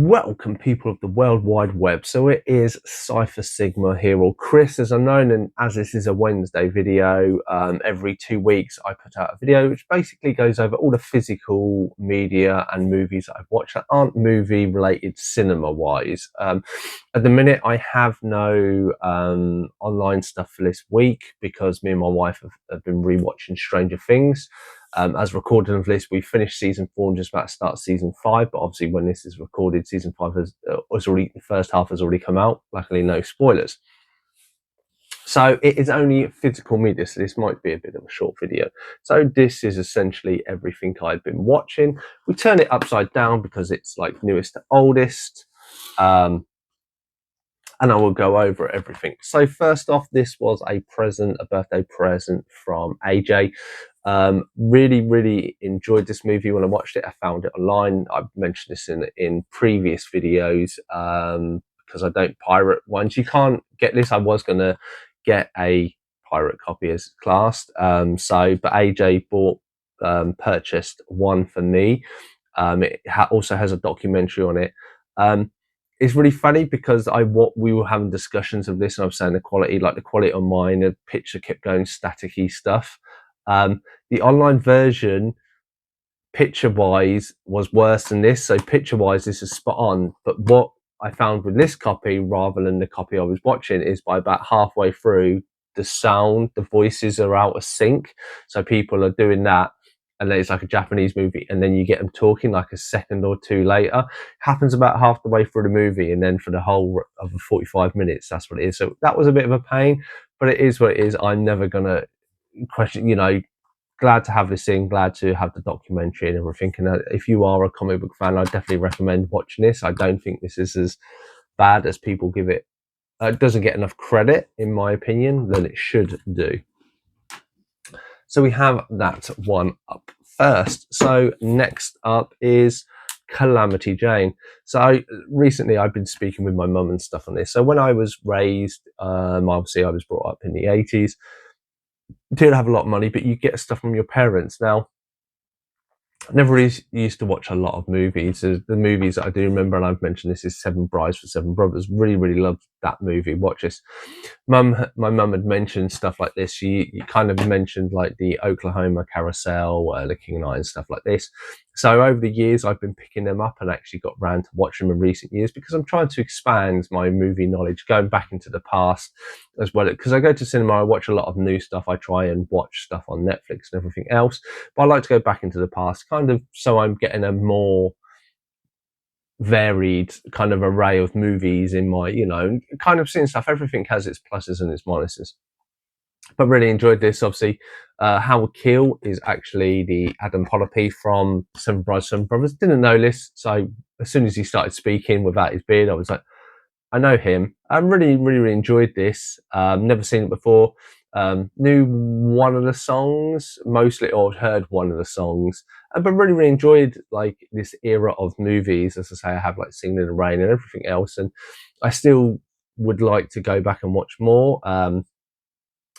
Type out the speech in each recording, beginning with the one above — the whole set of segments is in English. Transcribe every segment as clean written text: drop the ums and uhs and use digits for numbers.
Welcome, people of the World Wide Web. So it is Cypher Sigma here, or Chris as I'm known, and as this is a Wednesday video, every 2 weeks I put out a video which basically goes over all the physical media and movies that I've watched that aren't movie related cinema wise. At the minute I have no online stuff for this week because me and my wife have been rewatching Stranger Things. As recorded of this, we finished season 4 and just about to start season 5. But obviously, when this is recorded, season 5 the first half has already come out. Luckily, no spoilers. So it is only physical media, so this might be a bit of a short video. So this is essentially everything I've been watching. We turn it upside down because it's like newest to oldest. And I will go over everything. So first off, this was a birthday present from AJ. Really enjoyed this movie when I watched it. I found it online. I've mentioned this in previous videos because I don't pirate ones. You can't get this. I was going to get a pirate copy as classed. But AJ purchased one for me. It also has a documentary on it. It's really funny because we were having discussions of this, and I was saying the quality on mine, the picture kept going staticky stuff. The online version, picture-wise, was worse than this. So picture-wise, this is spot on. But what I found with this copy, rather than the copy I was watching, is by about halfway through, the sound, the voices are out of sync. So people are doing that, and then it's like a Japanese movie, and then you get them talking like a second or two later. Happens about half the way through the movie, and then for the whole of the 45 minutes, that's what it is. So that was a bit of a pain, but it is what it is. I'm never gonna question, glad to have this in, glad to have the documentary and everything. And if you are a comic book fan, I definitely recommend watching this. I don't think this is as bad as people give it. It doesn't get enough credit, in my opinion, than it should do. So we have that one up first. So next up is Calamity Jane. So recently I've been speaking with my mum and stuff on this. So when I was raised, obviously I was brought up in the 80s. Didn't have a lot of money, but you get stuff from your parents. Now, I never really used to watch a lot of movies. The movies that I do remember, and I've mentioned this, is Seven Brides for Seven Brothers. Really loved that movie. Watch this. My mum had mentioned stuff like this. She kind of mentioned like the Oklahoma Carousel, the King and I, and stuff like this. So over the years, I've been picking them up and actually got round to watching them in recent years because I'm trying to expand my movie knowledge, going back into the past as well. Because I go to cinema, I watch a lot of new stuff. I try and watch stuff on Netflix and everything else. But I like to go back into the past, kind of so I'm getting a more varied kind of array of movies in my, kind of seeing stuff. Everything has its pluses and its minuses. But really enjoyed this. Obviously, Howard Keel is actually the Adam Pollapi from Seven Brides, Seven Brothers. Didn't know this, so as soon as he started speaking without his beard, I was like, I know him. I really enjoyed this. Never seen it before. Knew one of the songs mostly, or heard one of the songs, but really enjoyed like this era of movies. As I say, I have like Singing in the Rain and everything else, and I still would like to go back and watch more.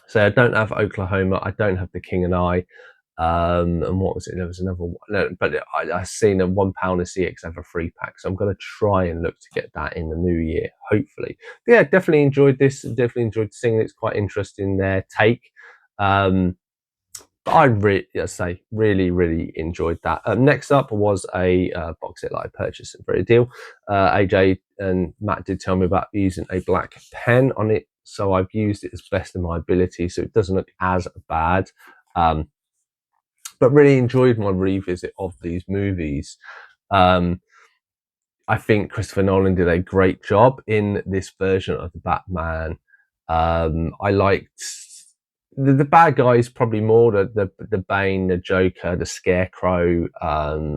So I don't have Oklahoma, I don't have The King and I, and what was it? There was another one, no, but I seen a £1 a CX have a free pack, so I'm going to try and look to get that in the new year, hopefully. But yeah, definitely enjoyed this. Definitely enjoyed seeing it. It's quite interesting their take. But I really enjoyed that. Next up was a box set that I purchased for a deal. AJ and Matt did tell me about using a black pen on it, so I've used it as best of my ability, so it doesn't look as bad. But really enjoyed my revisit of these movies. I think Christopher Nolan did a great job in this version of the Batman. I liked the bad guys probably more, the Bane, the Joker, the Scarecrow,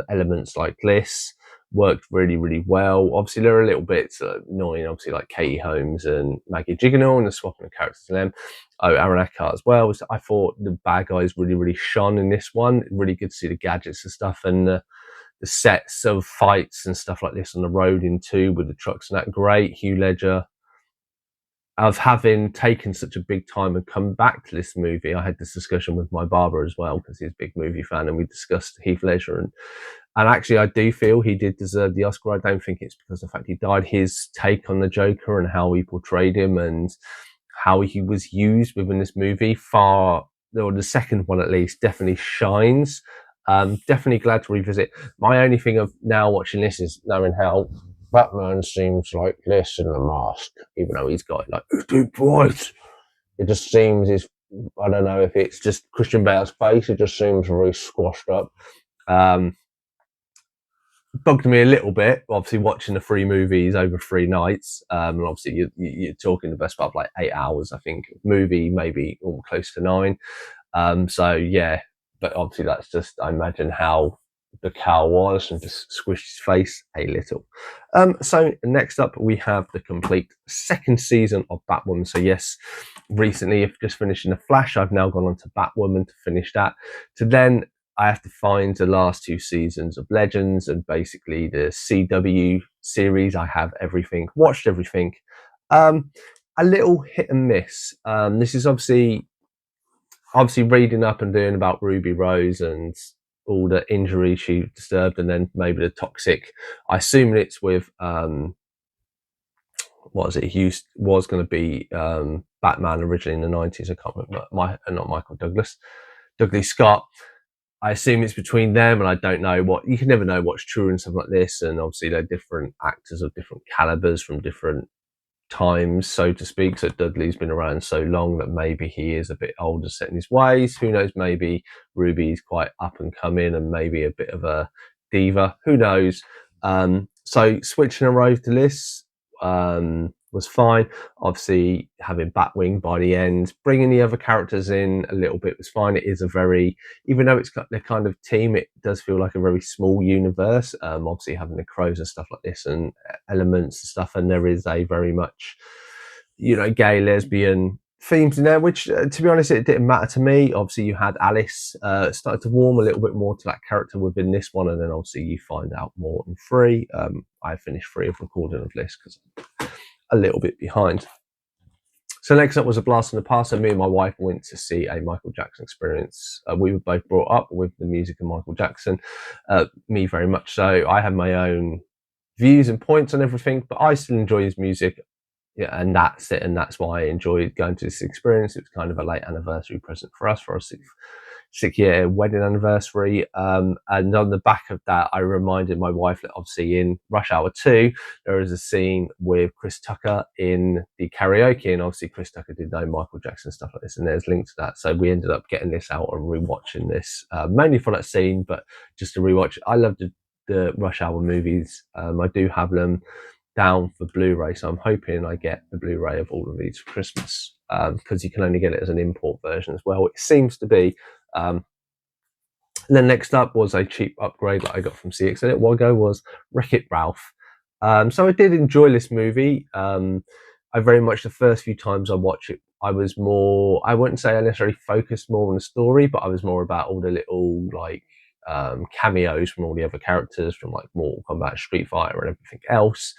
elements like this worked really well. Obviously, there are a little bits annoying, obviously, like Katie Holmes and Maggie Gyllenhaal and the swapping of characters to them. Oh, Aaron Eckhart as well. So I thought the bad guys really shone in this one. Really good to see the gadgets and stuff, and the sets of fights and stuff like this on the road in 2 with the trucks and that. Great. Heath Ledger, of having taken such a big time and come back to this movie. I had this discussion with my barber as well, because he's a big movie fan, and we discussed Heath Ledger, and actually I do feel he did deserve the Oscar. I don't think it's because of the fact he died. His take on the Joker and how he portrayed him and how he was used within this movie, or the second one at least, definitely shines. Definitely glad to revisit. My only thing of now watching this is knowing how Batman seems like this in the mask, even though he's got like, it's too bright. It just seems I don't know if it's just Christian Bale's face, it just seems very squashed up. Bugged me a little bit, obviously watching the 3 movies over 3 nights. And obviously you're talking the best part of like 8 hours, I think. Movie maybe close to 9. So yeah, but obviously that's just, I imagine how the cow was, and just squished his face a little. So next up we have the complete second season of Batwoman. So yes, recently, if just finishing The Flash, I've now gone on to Batwoman to finish that. To then I have to find the last 2 seasons of Legends and basically the CW series. I have everything, watched everything. A little hit and miss. This is obviously reading up and doing about Ruby Rose and all the injuries she disturbed, and then maybe the toxic. I assume it's with what was it? He was going to be Batman originally in the 90s. I can't remember. Not Michael Douglas, Douglas Scott. I assume it's between them, and I don't know what. You can never know what's true and stuff like this. And obviously, they're different actors of different calibers from different times, so to speak. So Dudley's been around so long that maybe he is a bit older, set in his ways. Who knows? Maybe Ruby's quite up and coming, and maybe a bit of a diva. Who knows? So switching her over to this was fine. Obviously, having Batwing by the end, bringing the other characters in a little bit was fine. It is a very, even though it's got the kind of team, it does feel like a very small universe. Obviously, having the crows and stuff like this, and elements and stuff, and there is a very much, gay, lesbian themes in there, which to be honest, it didn't matter to me. Obviously, you had Alice started to warm a little bit more to that character within this one, and then obviously you find out more in 3. I finished 3 of recording of this because I'm a little bit behind. So next up was A Blast from the Past. So me and my wife went to see a Michael Jackson Experience. We were both brought up with the music of Michael Jackson, me very much so. I have my own views and points on everything, but I still enjoy his music. Yeah, and that's it, and that's why I enjoyed going to this experience. It was kind of a late anniversary present for us, for our 6-year wedding anniversary. And on the back of that, I reminded my wife that obviously in Rush Hour 2, there is a scene with Chris Tucker in the karaoke, and obviously Chris Tucker did know Michael Jackson, stuff like this, and there's links to that. So we ended up getting this out and rewatching this, mainly for that scene, but just to rewatch. I love the Rush Hour movies. I do have them down for Blu-ray, so I'm hoping I get the Blu-ray of all of these for Christmas, because you can only get it as an import version as well. It seems to be. Then next up was a cheap upgrade that I got from CX Edit Wago was Wreck-It Ralph. So I did enjoy this movie. I very much, the first few times I watched it, I was more, I wouldn't say I necessarily focused more on the story, but I was more about all the little like cameos from all the other characters from like Mortal Kombat, Street Fighter, and everything else.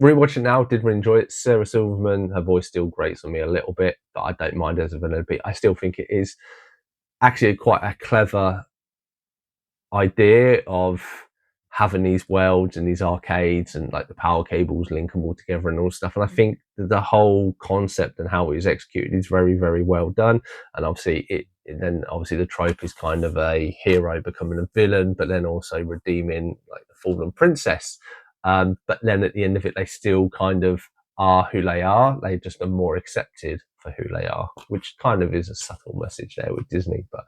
Rewatching now, did really enjoy it. Sarah Silverman, her voice still grates on me a little bit, but I don't mind as a Vanilla Beat. I still think it is actually quite a clever idea of having these worlds and these arcades and like the power cables link them all together and all stuff. And I think the whole concept and how it was executed is very, very well done. And obviously then obviously the trope is kind of a hero becoming a villain, but then also redeeming like the fallen princess. But then at the end of it, they still kind of are who they are. They just are more accepted for who they are, which kind of is a subtle message there with Disney, but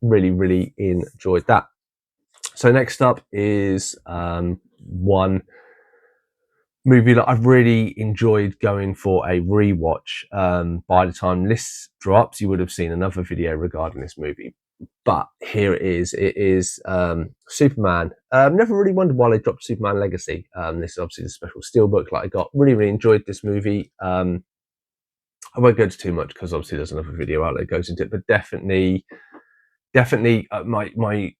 really, really enjoyed that. So next up is one movie that I've really enjoyed going for a rewatch. By the time this drops, you would have seen another video regarding this movie. But here it is. It is Superman. Never really wondered why they dropped Superman Legacy. This is obviously the special steelbook that I got. Really, really enjoyed this movie. I won't go into too much because obviously there's another video out that goes into it. But definitely, my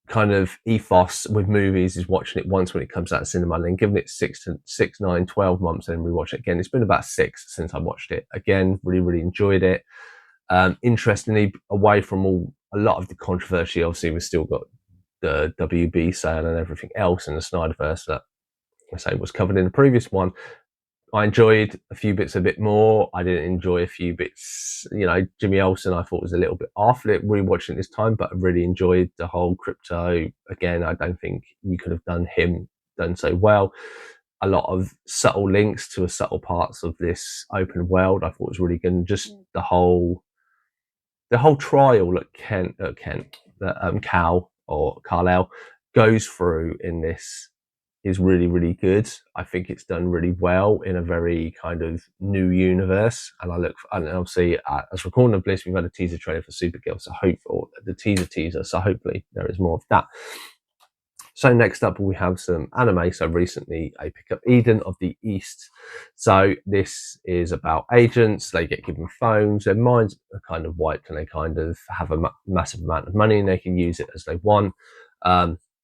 kind of ethos with movies is watching it once when it comes out of cinema and then giving it 9, 12 months and then rewatch it again. It's been about 6 since I watched it again. Really enjoyed it. Interestingly, away from a lot of the controversy, obviously we've still got the WB sale and everything else, and the Snyderverse that I say was covered in the previous one. I enjoyed a few bits a bit more. I didn't enjoy a few bits. Jimmy Olsen I thought was a little bit off rewatching it this time, but I really enjoyed the whole crypto. Again, I don't think you could have done so well. A lot of subtle links to subtle parts of this open world I thought was really good. And just the whole trial that Cal or Kal-El goes through in this is really good. I think it's done really well in a very kind of new universe. And obviously, as recording of this, we've had a teaser trailer for Supergirl, so hopefully there is more of that. So next up, we have some anime. So recently, I picked up Eden of the East. So this is about agents. They get given phones. Their minds are kind of wiped, and they kind of have a massive amount of money, and they can use it as they want.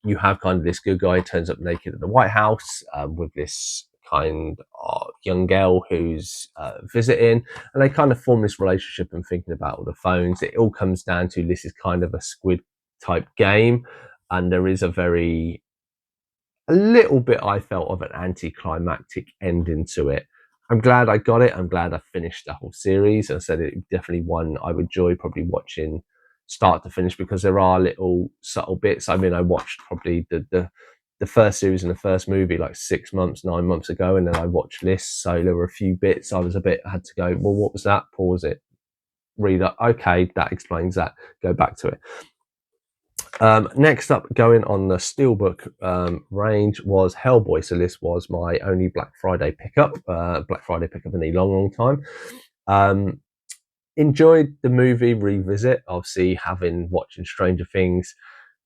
You have kind of this good guy who turns up naked at the White House with this kind of young girl who's visiting, and they kind of form this relationship and thinking about all the phones. It all comes down to this is kind of a Squid type game, and there is a little bit, I felt, of an anticlimactic ending to it. I'm glad I got it. I'm glad I finished the whole series. I said it definitely one I would enjoy probably watching start to finish, because there are little subtle bits. I mean, I watched probably the first series and the first movie like 9 months ago, and then I watched this, so there were a few bits I had to go, well, what was that? Pause it, read up, okay, that explains that, go back to it. Next up, going on the Steelbook range, was Hellboy. So this was my only Black Friday pickup in a long time. Enjoyed the movie revisit. Obviously, watching Stranger Things,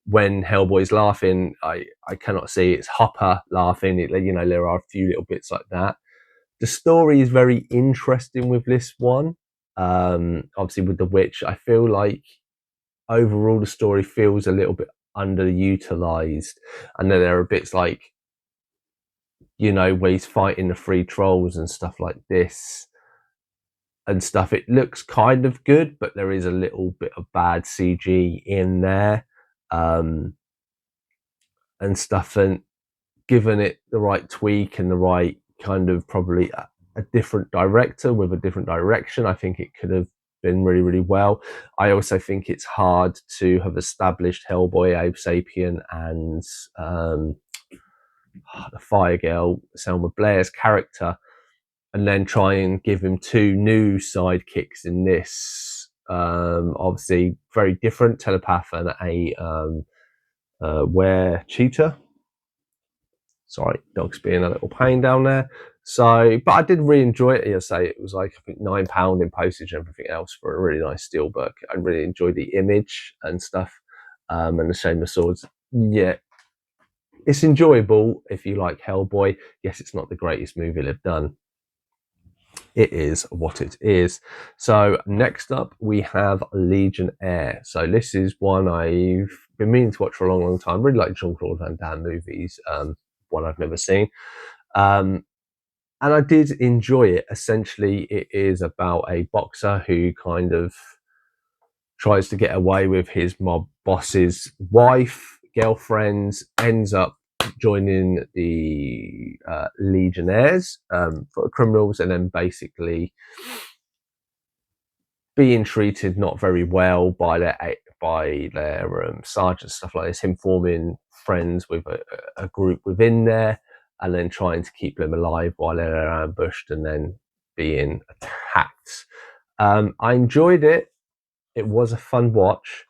when Hellboy's laughing, I cannot see it's Hopper laughing. There are a few little bits like that. The story is very interesting with this one. Obviously, with the witch, I feel like overall the story feels a little bit underutilized, and then there are bits like where he's fighting the 3 trolls and stuff like this and stuff. It looks kind of good, but there is a little bit of bad CG in there and stuff, and given it the right tweak and the right kind of probably a different director with a different direction, I think it could have been really well. I also think it's hard to have established Hellboy, Abe Sapien, and the Fire Girl, Selma Blair's character, and then try and give him 2 new sidekicks in this. Obviously, very different, telepath and a were-cheater. Sorry, dog's being a little pain down there. So, but I did really enjoy it. I say it was like, I think, £9 in postage and everything else for a really nice steelbook. I really enjoyed the image and stuff, and the Shame of Swords. Yeah, it's enjoyable if you like Hellboy. Yes, it's not the greatest movie they've done. It is what it is. So next up, we have Legionnaire. So this is one I've been meaning to watch for a long time. Really like Jean-Claude Van Damme movies. One I've never seen. And I did enjoy it. Essentially, it is about a boxer who kind of tries to get away with his mob boss's wife, girlfriends, ends up joining the Legionnaires for criminals, and then basically being treated not very well by their sergeants, stuff like this. Him forming friends with a group within there, and then trying to keep them alive while they're ambushed and then being attacked. I enjoyed it. It was a fun watch.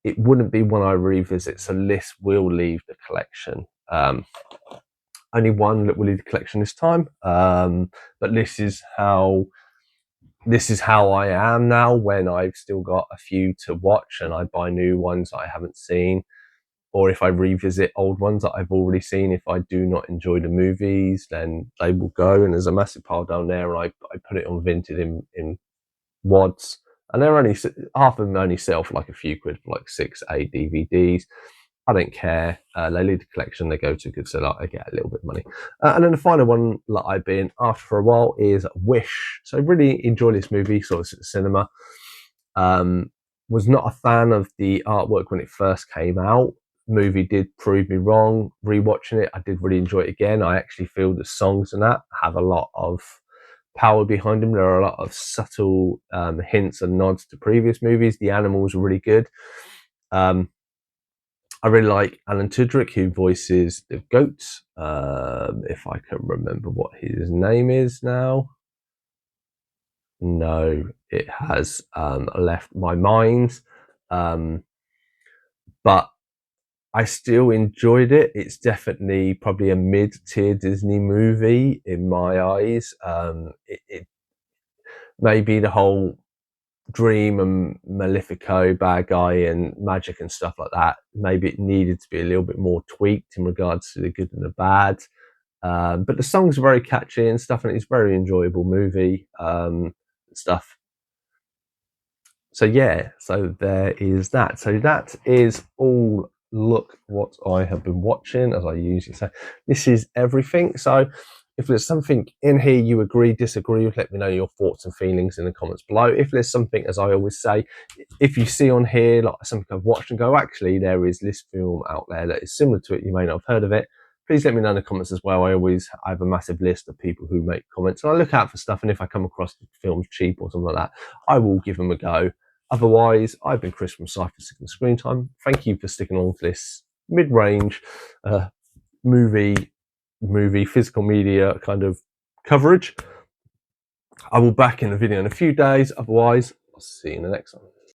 It wouldn't be one I revisit, so this will leave the collection. Only one that will leave the collection this time, but this is how I am now, when I've still got a few to watch and I buy new ones that I haven't seen, or if I revisit old ones that I've already seen. If I do not enjoy the movies, then they will go, and there's a massive pile down there, and I put it on Vinted in wads, and they're only half of them only sell for like a few quid for like 6-8 DVDs. I don't care. They lead the collection, they go to a good seller, I get a little bit of money. And then the final one that I've been after for a while is Wish. So really enjoy this movie, saw this at the cinema. Was not a fan of the artwork when it first came out. Movie did prove me wrong. Rewatching it, I did really enjoy it again. I actually feel the songs and that have a lot of power behind them. There are a lot of subtle hints and nods to previous movies. The animals are really good. I really like Alan Tudyk, who voices the goats. If I can remember what his name is now. No, it has left my mind. But I still enjoyed it. It's definitely probably a mid-tier Disney movie in my eyes. It maybe the whole Dream and Malefico bad guy and magic and stuff like that, maybe it needed to be a little bit more tweaked in regards to the good and the bad. But the songs are very catchy and stuff, and it's a very enjoyable movie stuff. So yeah, so there is that. So that is all. Look what I have been watching, as I usually say. This is everything. So if there's something in here you agree, disagree with, let me know your thoughts and feelings in the comments below. If there's something, as I always say, if you see on here like something I've watched and go, actually there is this film out there that is similar to it, you may not have heard of it, please let me know in the comments as well. I have a massive list of people who make comments, and I look out for stuff, and if I come across films cheap or something like that, I will give them a go. Otherwise, I've been Chris from Cypher Second Screen Time. Thank you for sticking on to this mid-range movie physical media kind of coverage. I will back in the video in a few days. Otherwise, I'll see you in the next one.